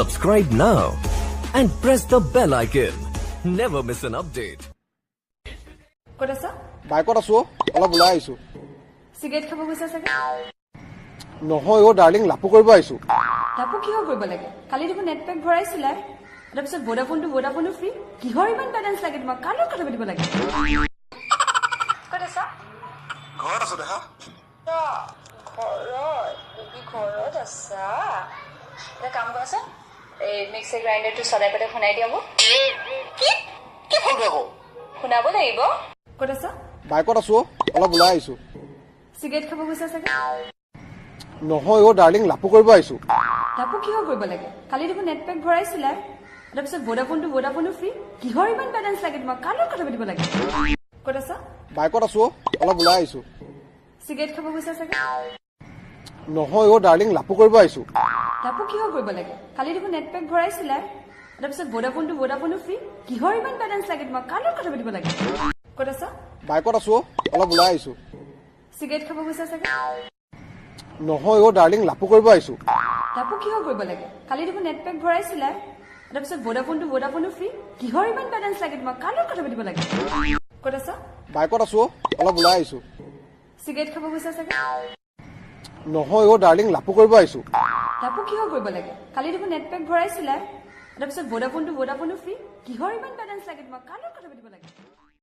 Subscribe now and press the bell icon. Never miss an update. What is that? বাইকত আছো অলপ ওলাই আহিছো Cigarette খাব গৈছা চাগে নহয় ও ডার্লিং লাপু কৰিব আহিছো লাপু কিয় কৰিব লাগে কালি দেখোন নেট পেক ভৰাইছিলা তাৰপিছত ভোডাফোনো ফ্ৰী কিহৰ ইমান বেলেন্স লাগে তোমাক কালৰ কথা পাতিব লাগে ক'ত আছা ঘৰত আছো দেখা ঘৰত আছা এটা কাম কৰাচোন এই মিক্সি গ্ৰাইণ্ডাৰটো চলাই পেলাই শুনাই দিয়াব কি হ'ল আকৌ শুনাব লাগিব ক'ত আছা বাইকত আছো অলপ ওলাই আহিছো চিগাৰেট খাব গৈছা চাগে নহয় ও ডাৰ্লিং লাপু কৰিব আহিছো লাপু কিহৰ কৰিব লাগে কালি দেখোন নেট পেক ভৰাইছিলা তাৰপিছত ভোডাফোনো ফ্ৰী কিহৰ ইমান বেলেন্স লাগে তোমাক কালৰ কথা পাতিব লাগে ক'ত আছা বাইকত আছো অলপ ওলাই আহিছো চিগাৰেট খাব গৈছা চাগে নহয় ও ডাৰ্লিং লাপু কৰিব আহিছো লাপু কিহৰ কৰিব লাগে কালি দেখোন নেট পেক ভৰাইছিলা তাৰপিছত ভোডাফোনো ফ্ৰী কিহৰ ইমান বেলেন্স লাগে তোমাক কালৰ কথা পাতিব লাগে ক'ত আছা বাইকত আছো অলপ ওলাই আহিছো চিগাৰেট খাব গৈছা চাগে নহয় ও ডাৰ্লিং লাপু কৰিব আহিছো লাপু কিহৰ কৰিব লাগে কালি দেখোন নেট পেক ভৰাইছিলা তাৰপিছত ভোডাফোনো ফ্ৰী কিহৰ ইমান বেলেন্স লাগে তোমাক কালৰ কথা পাতিব লাগে ক'ত আছা বাইকত আছো অলপ ওলাই আহিছো চিগাৰেট খাব গৈছা চাগে নহয় ও ডাৰ্লিং লাপু কৰিব আহিছো লাপু কিহৰ কৰিব লাগে কালি দেখোন নেট পেক ভৰাইছিলা তাৰপিছত ভোডাফোনো ফ্ৰী কিহৰ ইমান বেলেন্স লাগে তোমাক কালৰ কথা পাতিব লাগে